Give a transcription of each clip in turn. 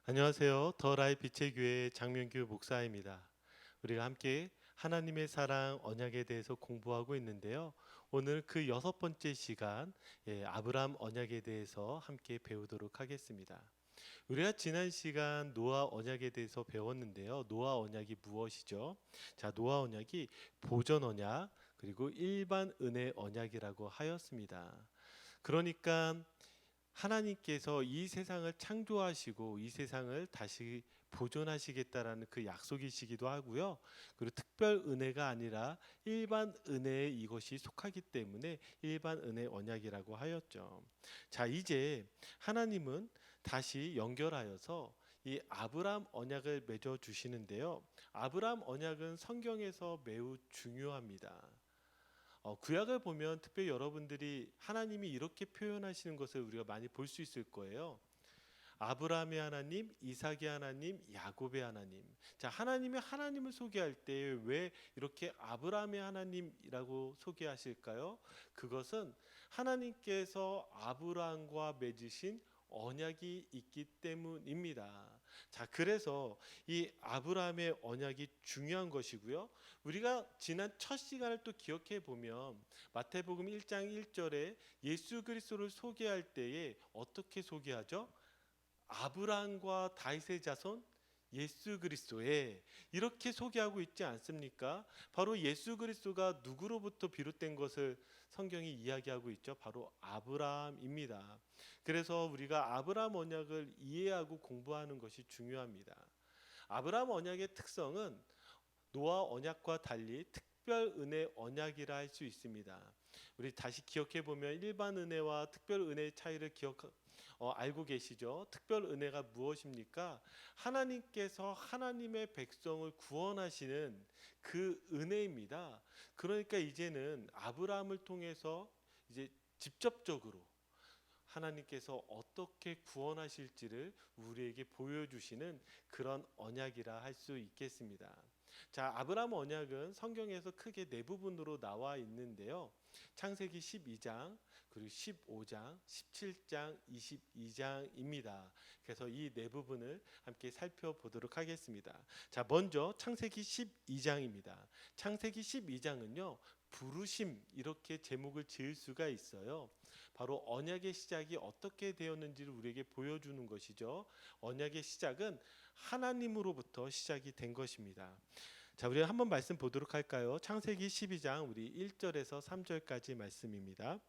안녕하세요. 더 라이프 빛의 교회 장명규 목사입니다. 우리가 함께 하나님의 사랑 언약에 대해서 공부하고 있는데요. 오늘 그 6번째 시간, 아브라함 언약에 대해서 함께 배우도록 하겠습니다. 우리가 지난 시간 노아 언약에 대해서 배웠는데요. 노아 언약이 무엇이죠? 자, 노아 언약이 보전 언약 그리고 일반 은혜 언약이라고 하였습니다. 그러니까 하나님께서 이 세상을 창조하시고 이 세상을 다시 보존하시겠다라는 그 약속이시기도 하고요. 그리고 특별 은혜가 아니라 일반 은혜에 이것이 속하기 때문에 일반 은혜 언약이라고 하였죠. 자, 이제 하나님은 다시 연결하여서 이 아브라함 언약을 맺어 주시는데요. 아브라함 언약은 성경에서 매우 중요합니다. 구약을 보면 특별히 여러분들이 하나님이 이렇게 표현하시는 것을 우리가 많이 볼 수 있을 거예요. 아브라함의 하나님, 이삭의 하나님, 야곱의 하나님. 자, 하나님의 하나님을 소개할 때 왜 이렇게 아브라함의 하나님이라고 소개하실까요? 그것은 하나님께서 아브라함과 맺으신 언약이 있기 때문입니다. 자, 그래서 이 아브라함의 언약이 중요한 것이고요. 우리가 지난 첫 시간을 또 기억해 보면 마태복음 1장 1절에 예수 그리스도를 소개할 때에 어떻게 소개하죠? 아브라함과 다윗의 자손 예수 그리스도에 이렇게 소개하고 있지 않습니까? 바로 예수 그리스도가 누구로부터 비롯된 것을 성경이 이야기하고 있죠. 바로 아브라함입니다. 그래서 우리가 아브라함 언약을 이해하고 공부하는 것이 중요합니다. 아브라함 언약의 특성은 노아 언약과 달리 특별 은혜 언약이라 할 수 있습니다. 우리 다시 기억해 보면 일반 은혜와 특별 은혜의 차이를 알고 계시죠? 특별 은혜가 무엇입니까? 하나님께서 하나님의 백성을 구원하시는 그 은혜입니다. 그러니까 이제는 아브라함을 통해서 이제 직접적으로 하나님께서 어떻게 구원하실지를 우리에게 보여주시는 그런 언약이라 할 수 있겠습니다. 자, 아브라함 언약은 성경에서 크게 네 부분으로 나와 있는데요. 창세기 12장, 그리고 15장, 17장, 22장입니다. 그래서 이 네 부분을 함께 살펴보도록 하겠습니다. 자, 먼저 창세기 12장입니다. 창세기 12장은요. 부르심 이렇게 제목을 지을 수가 있어요. 바로 언약의 시작이 어떻게 되었는지를 우리에게 보여주는 것이죠. 언약의 시작은 하나님으로부터 시작이 된 것입니다. 자, 우리 한번 말씀 보도록 할까요? 창세기 12장 우리 1절에서 3절까지 말씀입니다.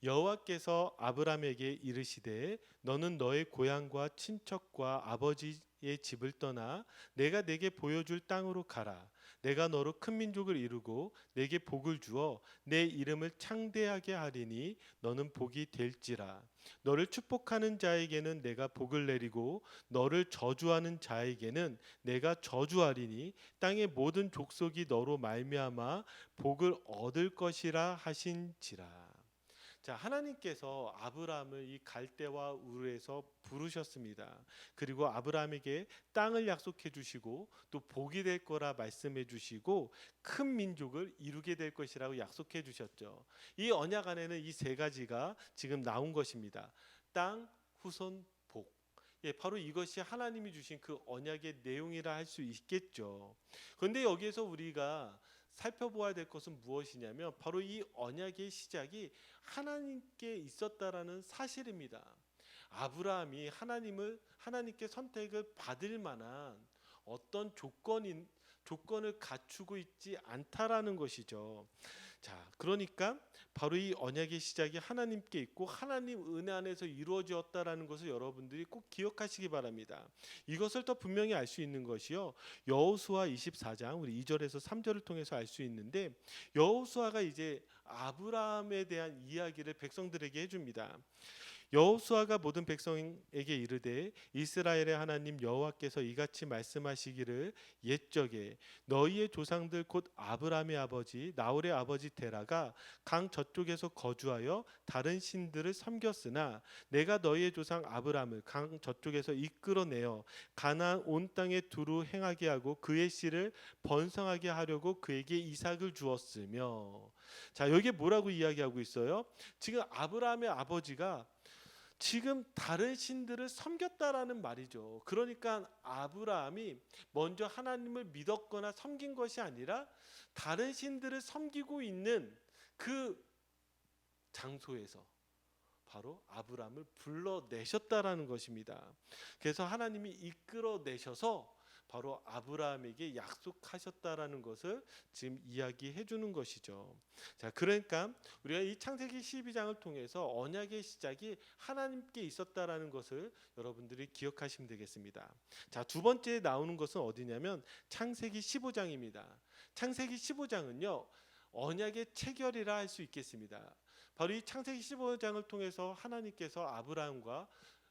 여호와께서 아브람에게 이르시되 너는 너의 고향과 친척과 아버지의 집을 떠나 내가 내게 보여줄 땅으로 가라. 내가 너로 큰 민족을 이루고 내게 복을 주어 내 이름을 창대하게 하리니 너는 복이 될지라. 너를 축복하는 자에게는 내가 복을 내리고 너를 저주하는 자에게는 내가 저주하리니 땅의 모든 족속이 너로 말미암아 복을 얻을 것이라 하신지라. 자, 하나님께서 아브라함을 이 갈대와 우르에서 부르셨습니다. 그리고 아브라함에게 땅을 약속해 주시고 또 복이 될 거라 말씀해 주시고 큰 민족을 이루게 될 것이라고 약속해 주셨죠. 이 언약 안에는 이 세 가지가 지금 나온 것입니다. 땅, 후손, 복. 예, 바로 이것이 하나님이 주신 그 언약의 내용이라 할 수 있겠죠. 그런데 여기에서 우리가 살펴보아야 될 것은 무엇이냐면 바로 이 언약의 시작이 하나님께 있었다라는 사실입니다. 아브라함이 하나님께 선택을 받을 만한 어떤 조건을 갖추고 있지 않다라는 것이죠. 자, 그러니까 바로 이 언약의 시작이 하나님께 있고 하나님 은혜 안에서 이루어졌다라는 것을 여러분들이 꼭 기억하시기 바랍니다. 이것을 더 분명히 알 수 있는 것이요. 여호수아 24장 우리 2절에서 3절을 통해서 알 수 있는데 여호수아가 이제 아브라함에 대한 이야기를 백성들에게 해줍니다. 여호수아가 모든 백성에게 이르되 이스라엘의 하나님 여호와께서 이같이 말씀하시기를 옛적에 너희의 조상들 곧 아브라함의 아버지 나홀의 아버지 데라가 강 저쪽에서 거주하여 다른 신들을 섬겼으나 내가 너희의 조상 아브라함을 강 저쪽에서 이끌어내어 가나안 온 땅에 두루 행하게 하고 그의 씨를 번성하게 하려고 그에게 이삭을 주었으며. 자, 여기에 뭐라고 이야기하고 있어요? 지금 아브라함의 아버지가 지금 다른 신들을 섬겼다라는 말이죠. 그러니까 아브라함이 먼저 하나님을 믿었거나 섬긴 것이 아니라 다른 신들을 섬기고 있는 그 장소에서 바로 아브라함을 불러내셨다라는 것입니다. 그래서 하나님이 이끌어내셔서 바로 아브라함에게 약속하셨다라는 것을 지금 이야기해 주는 것이죠. 자, 그러니까 우리가 이 창세기 12장을 통해서 언약의 시작이 하나님께 있었다라는 것을 여러분들이 기억하시면 되겠습니다. 자, 두 번째 나오는 것은 어디냐면 창세기 15장입니다. 창세기 15장은요, 언약의 체결이라 할 수 있겠습니다. 바로 이 창세기 15장을 통해서 하나님께서 아브라함과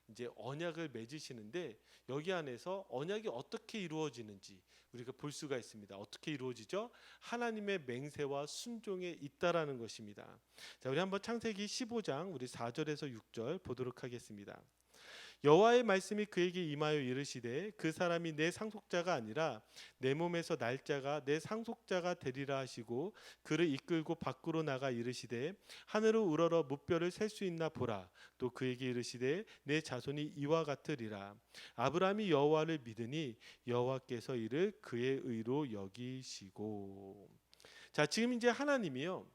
이제 언약을 맺으시는데, 여기 안에서 언약이 어떻게 이루어지는지 우리가 볼 수가 있습니다. 어떻게 이루어지죠? 하나님의 맹세와 순종에 있다라는 것입니다. 자, 우리 한번 창세기 15장 우리 4절에서 6절 보도록 하겠습니다. 여호와의 말씀이 그에게 임하여 이르시되 그 사람이 내 상속자가 아니라 내 몸에서 날 자가 내 상속자가 되리라 하시고 그를 이끌고 밖으로 나가 이르시되 하늘을 우러러 무뼈를 셀 수 있나 보라. 또 그에게 이르시되 내 자손이 이와 같으리라. 아브라함이 여호와를 믿으니 여호와께서 이를 그의 의로 여기시고. 자, 지금 이제 하나님이요,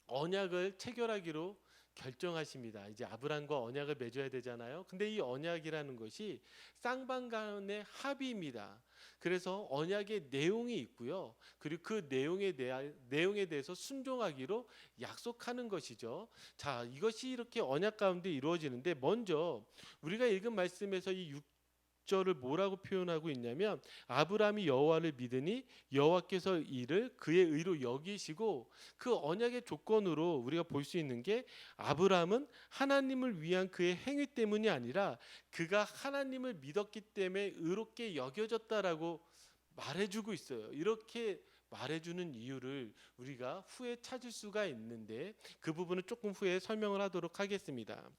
언약을 체결하기로 결정하십니다. 이제 아브람과 언약을 맺어야 되잖아요. 근데 이 언약이라는 것이 쌍방 간의 합의입니다. 그래서 언약의 내용이 있고요. 그리고 그 내용에 대해서 순종하기로 약속하는 것이죠. 자, 이것이 이렇게 언약 가운데 이루어지는데, 먼저 우리가 읽은 말씀에서 이 6절을 뭐라고 표현하고 있냐면, 아브라함이 여호와를 믿으니 여호와께서 이를 그의 의로 여기시고, 그 언약의 조건으로 우리가 볼 수 있는 게, 아브라함은 하나님을 위한 그의 행위 때문이 아니라 그가 하나님을 믿었기 때문에 의롭게 여겨졌다라고 말해주고 있어요. 이렇게 말해주는 이유를 우리가 후에 찾을 수가 있는데, 그 부분은 조금 후에 설명을 하도록 하겠습니다.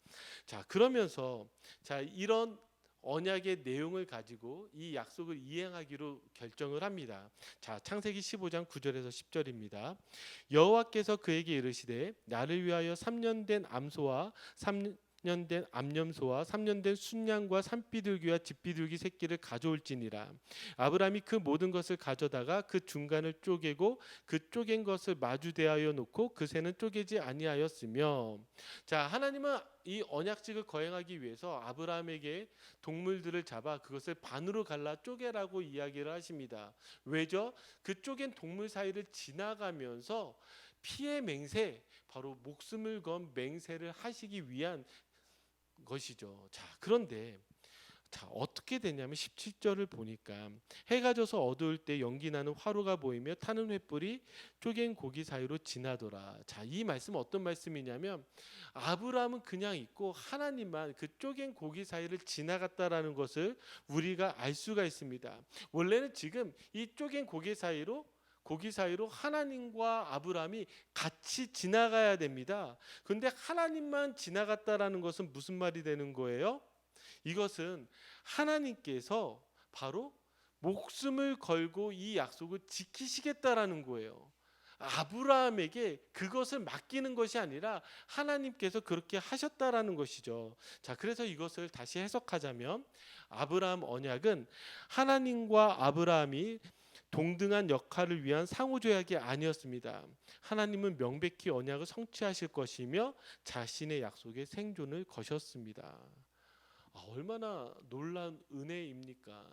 자, 그러면서 자, 이런 언약의 내용을 가지고 이 약속을 이행하기로 결정을 합니다. 자, 창세기 15장 9절에서 10절입니다. 여호와께서 그에게 이르시되 나를 위하여 3년 된 암소와 3년 된 암염소와 3년 된 순양과 산비둘기와 집비둘기 새끼를 가져올지니라. 아브라함이 그 모든 것을 가져다가 그 중간을 쪼개고 그 쪼갠 것을 마주 대하여 놓고 그 새는 쪼개지 아니하였으며. 자, 하나님은 이 언약식을 거행하기 위해서 아브라함에게 동물들을 잡아 그것을 반으로 갈라 쪼개라고 이야기를 하십니다. 왜죠? 그 쪼갠 동물 사이를 지나가면서 피의 맹세, 바로 목숨을 건 맹세를 하시기 위한 것이죠. 자, 그런데 자, 어떻게 되냐면 17절을 보니까 해가 져서 어두울 때 연기 나는 화로가 보이며 타는 횃불이 쪼갠 고기 사이로 지나더라. 자, 이 말씀은 어떤 말씀이냐면, 아브라함은 그냥 있고 하나님만 그 쪼갠 고기 사이를 지나갔다라는 것을 우리가 알 수가 있습니다. 원래는 지금 이 쪼갠 고기 사이로 하나님과 아브라함이 같이 지나가야 됩니다. 그런데 하나님만 지나갔다라는 것은 무슨 말이 되는 거예요? 이것은 하나님께서 바로 목숨을 걸고 이 약속을 지키시겠다라는 거예요. 아브라함에게 그것을 맡기는 것이 아니라 하나님께서 그렇게 하셨다라는 것이죠. 자, 그래서 이것을 다시 해석하자면, 아브라함 언약은 하나님과 아브라함이 동등한 역할을 위한 상호조약이 아니었습니다. 하나님은 명백히 언약을 성취하실 것이며 자신의 약속의 생존을 거셨습니다. 얼마나 놀라운 은혜입니까?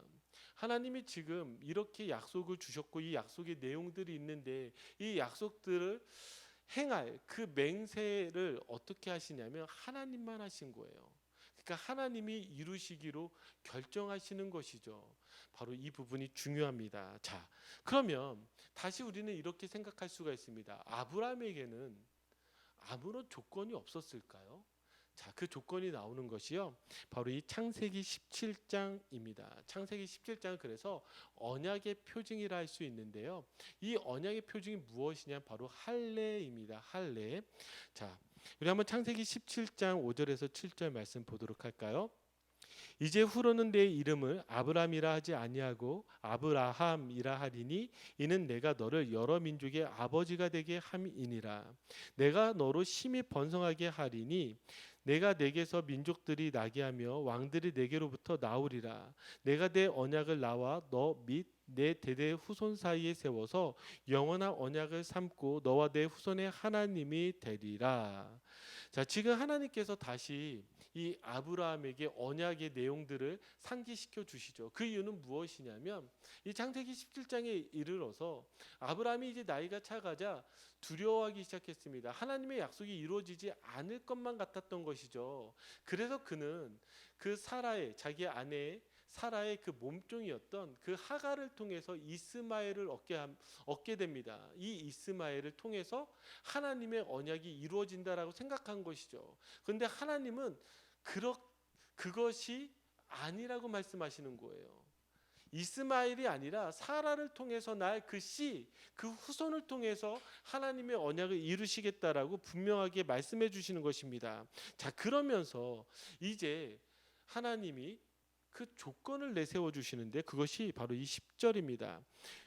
하나님이 지금 이렇게 약속을 주셨고 이 약속의 내용들이 있는데, 이 약속들을 행할 그 맹세를 어떻게 하시냐면 하나님만 하신 거예요. 그러니까 하나님이 이루시기로 결정하시는 것이죠. 바로 이 부분이 중요합니다. 자, 그러면 다시 우리는 이렇게 생각할 수가 있습니다. 아브라함에게는 아무런 조건이 없었을까요? 자, 그 조건이 나오는 것이요, 바로 이 창세기 17장입니다. 창세기 17장은 그래서 언약의 표징이라 할 수 있는데요, 이 언약의 표징이 무엇이냐, 바로 할례입니다. 할례. 자, 우리 한번 창세기 17장 5절에서 7절 말씀 보도록 할까요? 이제 후로는 내 이름을 아브람이라 하지 아니하고 아브라함이라 하리니 이는 내가 너를 여러 민족의 아버지가 되게 함이니라. 내가 너로 심히 번성하게 하리니 내가 내게서 민족들이 나게 하며 왕들이 내게로부터 나오리라. 내가 내 언약을 나와 너 및 내 대대 후손 사이에 세워서 영원한 언약을 삼고 너와 내 후손의 하나님이 되리라. 자, 지금 하나님께서 다시 이 아브라함에게 언약의 내용들을 상기시켜 주시죠. 그 이유는 무엇이냐면 이 창세기 17장에 이르러서 아브라함이 이제 나이가 차가자 두려워하기 시작했습니다. 하나님의 약속이 이루어지지 않을 것만 같았던 것이죠. 그래서 그는 그 사라의 자기 아내 사라의 그 몸종이었던 그 하갈을 통해서 이스마엘을 얻게 됩니다. 이 이스마엘을 통해서 하나님의 언약이 이루어진다라고 생각한 것이죠. 그런데 하나님은 그것이 아니라고 말씀하시는 거예요. 이스마엘이 아니라 사라를 통해서 날 그 씨, 그 후손을 통해서 하나님의 언약을 이루시겠다라고 분명하게 말씀해 주시는 것입니다. 자, 그러면서 이제 하나님이 그 조건을 내세워 주시는데 그것이 바로 이 10절입니다.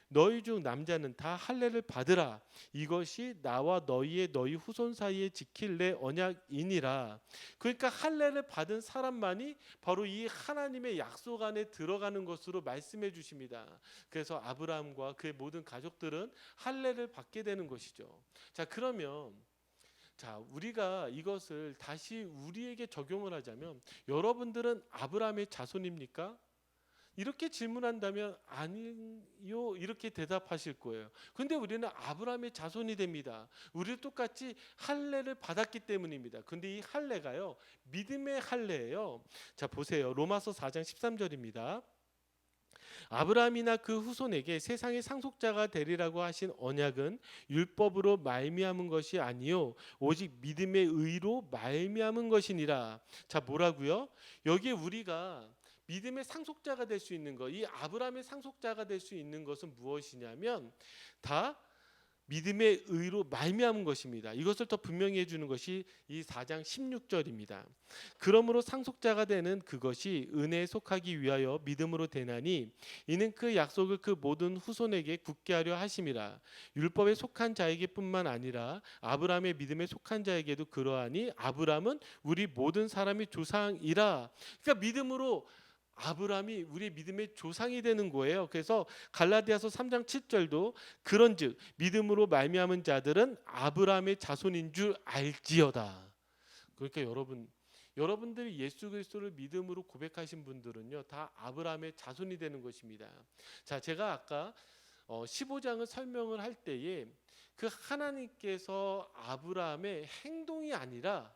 너희 중 남자는 다 할례를 받으라. 이것이 나와 너희 후손 사이에 지킬 내 언약이니라. 그러니까 할례를 받은 사람만이 바로 이 하나님의 약속 안에 들어가는 것으로 말씀해 주십니다. 그래서 아브라함과 그의 모든 가족들은 할례를 받게 되는 것이죠. 자, 그러면 우리가 이것을 다시 우리에게 적용을 하자면 여러분들은 아브라함의 자손입니까? 이렇게 질문한다면 아니요 이렇게 대답하실 거예요. 근데 우리는 아브라함의 자손이 됩니다. 우리 똑같이 할례를 받았기 때문입니다. 근데 이 할례가요 믿음의 할례예요. 자, 보세요. 로마서 4장 13절입니다. 아브라함이나 그 후손에게 세상의 상속자가 되리라고 하신 언약은 율법으로 말미암은 것이 아니요 오직 믿음의 의로 말미암은 것이니라. 자, 뭐라고요? 여기에 우리가 믿음의 상속자가 될 수 있는 것, 이 아브라함의 상속자가 될 수 있는 것은 무엇이냐면 다 믿음의 의로 말미암은 것입니다. 이것을 더 분명히 해주는 것이 이 4장 16절입니다. 그러므로 상속자가 되는 그것이 은혜에 속하기 위하여 믿음으로 되나니 이는 그 약속을 그 모든 후손에게 굳게 하려 하심이라. 율법에 속한 자에게뿐만 아니라 아브라함의 믿음에 속한 자에게도 그러하니 아브라함은 우리 모든 사람의 조상이라. 그러니까 믿음으로 아브라함이 우리의 믿음의 조상이 되는 거예요. 그래서 갈라디아서 3장 7절도 그런즉 믿음으로 말미암은 자들은 아브라함의 자손인 줄 알지어다. 그러니까 여러분들이 예수 그리스도를 믿음으로 고백하신 분들은요 다 아브라함의 자손이 되는 것입니다. 자, 제가 아까 15장을 설명을 할 때에 그 하나님께서 아브라함의 행동이 아니라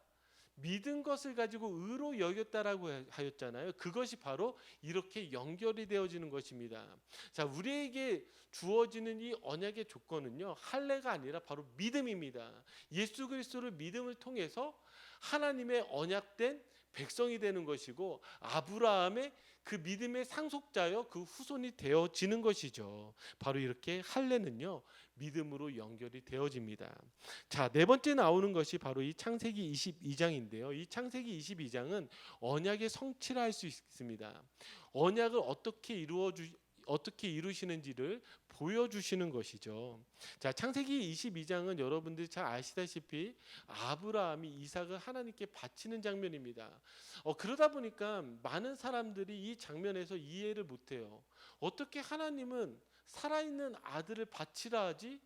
믿은 것을 가지고 의로 여겼다라고 하였잖아요. 그것이 바로 이렇게 연결이 되어지는 것입니다. 자, 우리에게 주어지는 이 언약의 조건은요 할례가 아니라 바로 믿음입니다. 예수 그리스도를 믿음을 통해서 하나님의 언약된 백성이 되는 것이고 아브라함의 그 믿음의 상속자여 그 후손이 되어지는 것이죠. 바로 이렇게 할례는요 믿음으로 연결이 되어집니다. 자, 네 번째 나오는 것이 바로 이 창세기 22장인데요. 이 창세기 22장은 언약의 성취를 할 수 있습니다. 언약을 어떻게 이루시는지를 보여주시는 것이죠. 자, 창세기 22장은 여러분들이 잘 아시다시피 아브라함이 이삭을 하나님께 바치는 장면입니다. 그러다 보니까 많은 사람들이 이 장면에서 이해를 못해요. 어떻게 하나님은 살아있는 아들을 바치라 하지?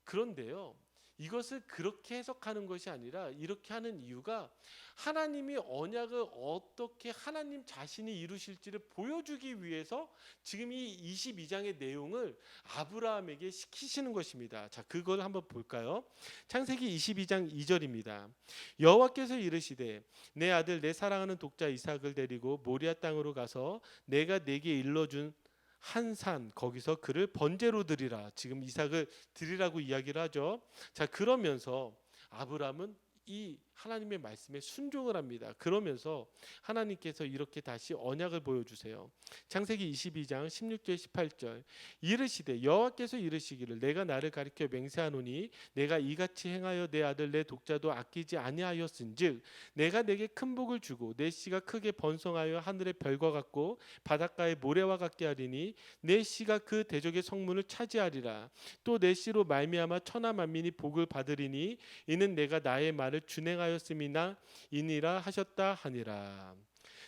그런데요, 이것을 그렇게 해석하는 것이 아니라 이렇게 하는 이유가 하나님이 언약을 어떻게 하나님 자신이 이루실지를 보여주기 위해서 지금 이 22장의 내용을 아브라함에게 시키시는 것입니다. 자, 그걸 한번 볼까요? 창세기 22장 2절입니다. 여호와께서 이르시되 내 아들 내 사랑하는 독자 이삭을 데리고 모리아 땅으로 가서 내가 내게 일러준 한 산 거기서 그를 번제로 드리라. 지금 이삭을 드리라고 이야기를 하죠. 자, 그러면서 아브라함은 이 하나님의 말씀에 순종을 합니다. 그러면서 하나님께서 이렇게 다시 언약을 보여주세요. 창세기 22장 16절 18절 이르시되 여호와께서 이르시기를 내가 나를 가리켜 맹세하노니 내가 이같이 행하여 내 아들 내 독자도 아끼지 아니하였은즉 내가 내게 큰 복을 주고 내 씨가 크게 번성하여 하늘의 별과 같고 바닷가의 모래와 같게 하리니 내 씨가 그 대적의 성문을 차지하리라. 또 내 씨로 말미암아 천하 만민이 복을 받으리니 이는 내가 나의 말을 준행하였음이나 이니라 하셨다 하니라.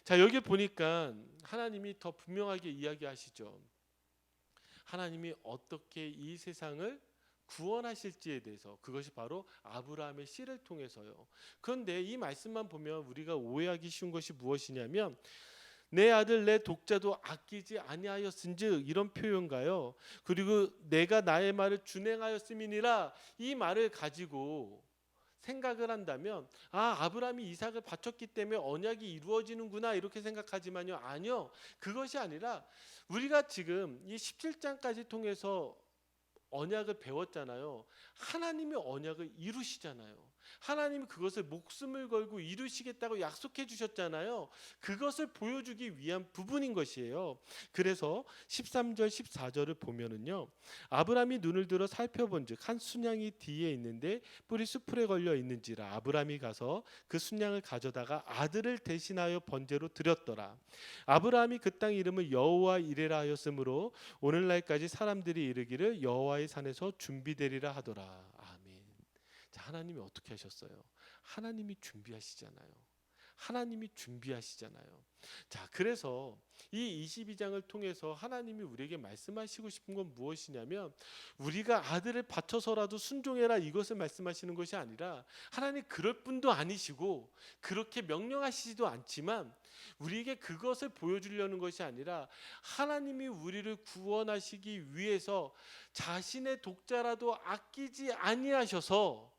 자, 여기 보니까 하나님이 더 분명하게 이야기하시죠. 하나님이 어떻게 이 세상을 구원하실지에 대해서, 그것이 바로 아브라함의 씨를 통해서요. 그런데 이 말씀만 보면 우리가 오해하기 쉬운 것이 무엇이냐면 내 아들 내 독자도 아끼지 아니하였은즉 이런 표현가요. 그리고 내가 나의 말을 준행하였음이니라 이 말을 가지고 생각을 한다면 아브라함이 이삭을 바쳤기 때문에 언약이 이루어지는구나 이렇게 생각하지만요. 아니요. 그것이 아니라 우리가 지금 이 17장까지 통해서 언약을 배웠잖아요. 하나님이 언약을 이루시잖아요. 하나님이 그것을 목숨을 걸고 이루시겠다고 약속해 주셨잖아요. 그것을 보여주기 위한 부분인 것이에요. 그래서 13절 14절을 보면은요. 아브라함이 눈을 들어 살펴본즉 한 순양이 뒤에 있는데 뿔이 수풀에 걸려 있는지라 아브라함이 가서 그 순양을 가져다가 아들을 대신하여 번제로 드렸더라. 아브라함이 그 땅 이름을 여호와 이레라 하였으므로 오늘날까지 사람들이 이르기를 여호와의 산에서 준비되리라 하더라. 아멘. 자, 하나님이 어떻게 하셨어요? 하나님이 준비하시잖아요. 하나님이 준비하시잖아요. 자, 그래서 이 22장을 통해서 하나님이 우리에게 말씀하시고 싶은 건 무엇이냐면 우리가 아들을 바쳐서라도 순종해라 이것을 말씀하시는 것이 아니라 하나님 그럴 뿐도 아니시고 그렇게 명령하시지도 않지만 우리에게 그것을 보여주려는 것이 아니라 하나님이 우리를 구원하시기 위해서 자신의 독자라도 아끼지 아니하셔서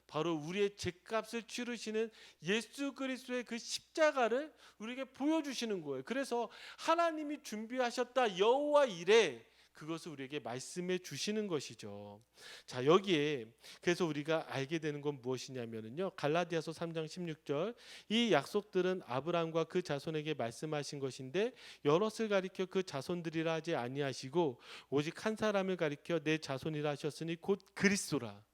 바로 우리의 죄값을 치르시는 예수 그리스도의 그 십자가를 우리에게 보여주시는 거예요. 그래서 하나님이 준비하셨다 여호와 이레 그것을 우리에게 말씀해 주시는 것이죠. 자, 여기에 그래서 우리가 알게 되는 건 무엇이냐면요. 갈라디아서 3장 16절 이 약속들은 아브라함과 그 자손에게 말씀하신 것인데 여럿을 가리켜 그 자손들이라 하지 아니하시고 오직 한 사람을 가리켜 내 자손이라 하셨으니 곧 그리스도라.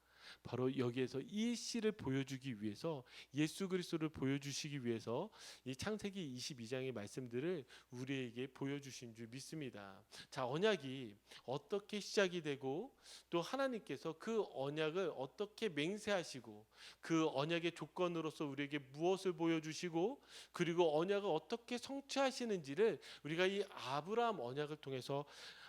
바로 여기에서 이 씨를 보여주기 위해서 예수 그리스도를 보여주시기 위해서 이 창세기 22장의 말씀들을 우리에게 보여주신 줄 믿습니다. 자, 언약이 어떻게 시작이 되고 또 하나님께서 그 언약을 어떻게 맹세하시고 그 언약의 조건으로서 우리에게 무엇을 보여주시고 그리고 언약을 어떻게 성취하시는지를 우리가 이 아브라함 언약을 통해서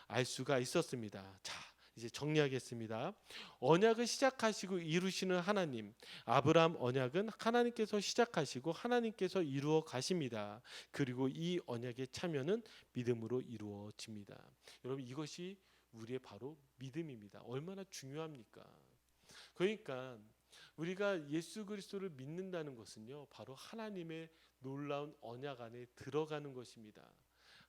알 수가 있었습니다. 자, 이제 정리하겠습니다. 언약을 시작하시고 이루시는 하나님, 아브라함 언약은 하나님께서 시작하시고 하나님께서 이루어 가십니다. 그리고 이 언약의 참여는 믿음으로 이루어집니다. 여러분 이것이 우리의 바로 믿음입니다. 얼마나 중요합니까? 그러니까 우리가 예수 그리스도를 믿는다는 것은요, 바로 하나님의 놀라운 언약 안에 들어가는 것입니다.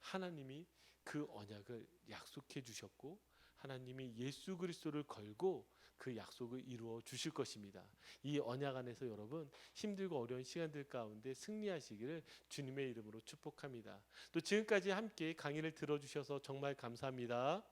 하나님이 그 언약을 약속해 주셨고 하나님이 예수 그리스도를 걸고 그 약속을 이루어 주실 것입니다. 이 언약 안에서 여러분 힘들고 어려운 시간들 가운데 승리하시기를 주님의 이름으로 축복합니다. 또 지금까지 함께 강의를 들어주셔서 정말 감사합니다.